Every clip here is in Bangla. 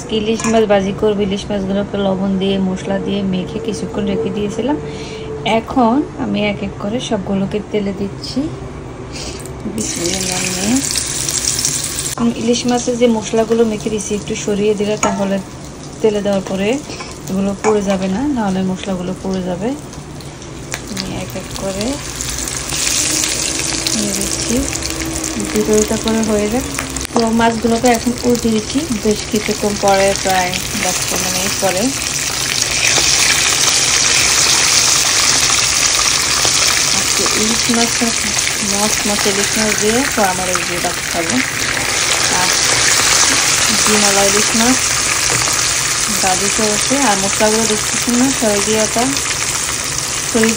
আজকে ইলিশ মাছ ভাজি করব। ইলিশ মাছগুলোকে লবণ দিয়ে মশলা দিয়ে মেখে কিছুক্ষণ রেখে দিয়েছিলাম। এখন আমি এক এক করে সবগুলোকে তেলে দিচ্ছি। ইলিশ মাছের যে মশলাগুলো মেখে দিচ্ছি একটু সরিয়ে দিলে তাহলে তেলে দেওয়ার পরে এগুলো পুড়ে যাবে না, নাহলে মশলাগুলো পুড়ে যাবে। আমি এক এক করে নিয়ে দিচ্ছি, দুটো করে হয়ে যাক। তো মাছগুলোকে এখন উল্টে দিচ্ছি বেশ কিছুক্ষণ পরে, প্রায় 10-15 মিনিট পরে। আজকে ইলিশ মাছটা মচ ইলিশ মাছ দিয়ে তো আমার এই যে ভাত খাবো। আর ডিমওয়ালা ইলিশ মাছ ভাজি চলছে। আর মশলাগুলো দেখতেছি না, সরিয়ে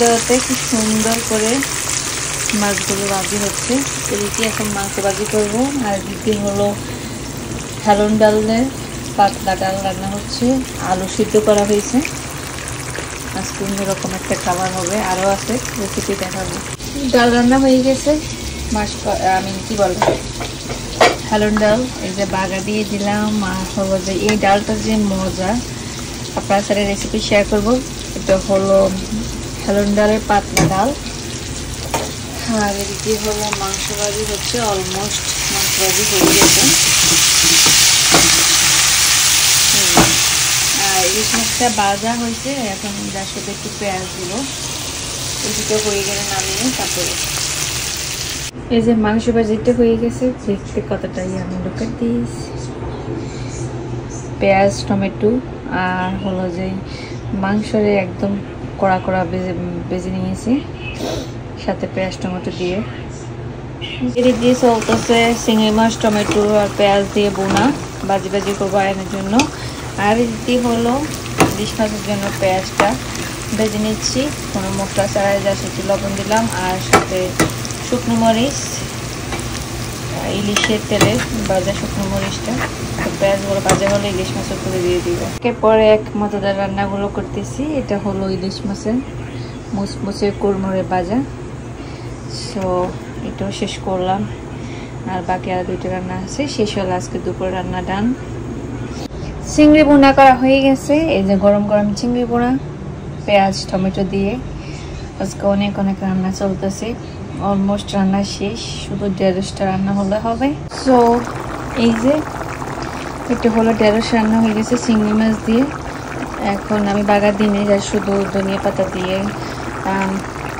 দেওয়াতে খুব সুন্দর করে মাছগুলো ভাজি হচ্ছে। এদিকে এখন মাংস ভাজি করবো। আর এদিকে হলো হেলন ডালের পাতলা ডাল রান্না হচ্ছে, আলু সিদ্ধ করা হয়েছে। আজকে অন্যরকম একটা খাবার হবে, আরও আছে, রেসিপি দেখাবো। ডাল রান্না হয়ে গেছে, কি বলবো, হেলন ডাল এই যে বাগা দিয়ে দিলাম। আর হলো যে এই ডালটা যে মজা, আপনার সাথে রেসিপি শেয়ার করবো। এটা হলো হেলন ডালের পাতলা ডাল। আর এদিকে হলো মাংস ভাজি হচ্ছে, অলমোস্ট মাংস ভাজি হয়ে গেছে। আর ইলিশ মাছটা ভাজা হয়েছে, এখন যার সাথে একটু পেঁয়াজ দিব। এদিকে হয়ে গেলে নামিয়ে তারপরে এই যে মাংস ভাজিটা হয়ে গেছে, দেখতে কতটাই আমি লোকে দিয়েছি। পেঁয়াজ টমেটো আর হলো যে মাংসরে একদম কড়া কড়া বেজে নিয়েছি, সাথে পেঁয়াজ টমেটো দিয়ে। এদিক দিয়ে চলতেছে চিংড়ি মাছ টমেটো আর পেঁয়াজ দিয়ে বোনা ভাজি করবো আয়নের জন্য। আর এদিকে হলো ইলিশ মাছের জন্য পেঁয়াজটা ভেজে নিচ্ছি, কোনো মশলা ছাড়াই, যা সেটি লবণ দিলাম। আর সাথে শুকনো মরিচ, ইলিশের তেলে ভাজা শুকনো মরিচটা। পেঁয়াজগুলো ভাজা হলে ইলিশ মাছের করে দিয়ে দিব। এরপরে এক মজাদার রান্নাগুলো করতেছি। এটা হলো ইলিশ মাছের মুচমুচে কুড়মুড়ে ভাজা। সো এটাও শেষ করলাম, আর বাকি আর দুইটা রান্না আছে, শেষ হলো আজকে দুপুর রান্না ডান। চিংড়ি বোনা করা হয়ে গেছে, এই যে গরম গরম চিংড়ি বোনা পেঁয়াজ টমেটো দিয়ে। আজকে অনেক রান্না চলতেছে, অলমোস্ট রান্না শেষ, শুধু 150টা রান্না হলে হবে। সো এই যে এটা হলো 150 রান্না হয়ে গেছে চিংড়ি মাছ দিয়ে। এখন আমি বাগার দিনে যা শুধু ধনিয়া পাতা দিয়ে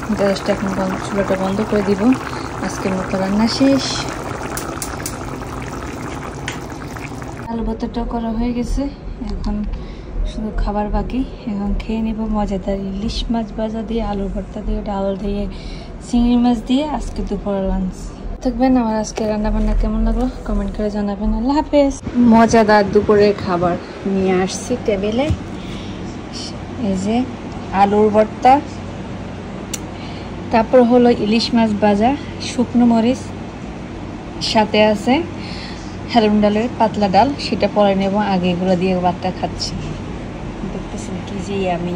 150টা এখন চুলাটা বন্ধ করে দিব। আজকের মতো রান্না শেষ। আলু ভর্তাটাও করা হয়ে গেছে, এখন শুধু খাবার বাকি। এখন খেয়ে নেব মজাদার ইলিশ মাছ ভাজা দিয়ে, আলুর ভর্তা দিয়ে, ডাল দিয়ে, চিংড়ি মাছ দিয়ে আজকে দুপুরের লাঞ্চ। থাকবেন আমার আজকে রান্না বান্না কেমন লাগলো কমেন্ট করে জানাবেন। আল্লাহ হাফেজ। মজাদার দুপুরের খাবার নিয়ে আসছি টেবিলে। এই যে আলুর ভর্তা, তারপর হলো ইলিশ মাছ ভাজা, শুকনো মরিচ, সাথে আছে হেলন ডালের পাতলা ডাল, সেটা পরে নেব। আগে এগুলো দিয়ে ভাতটা খাচ্ছি, দেখতেছেন কি যে আমি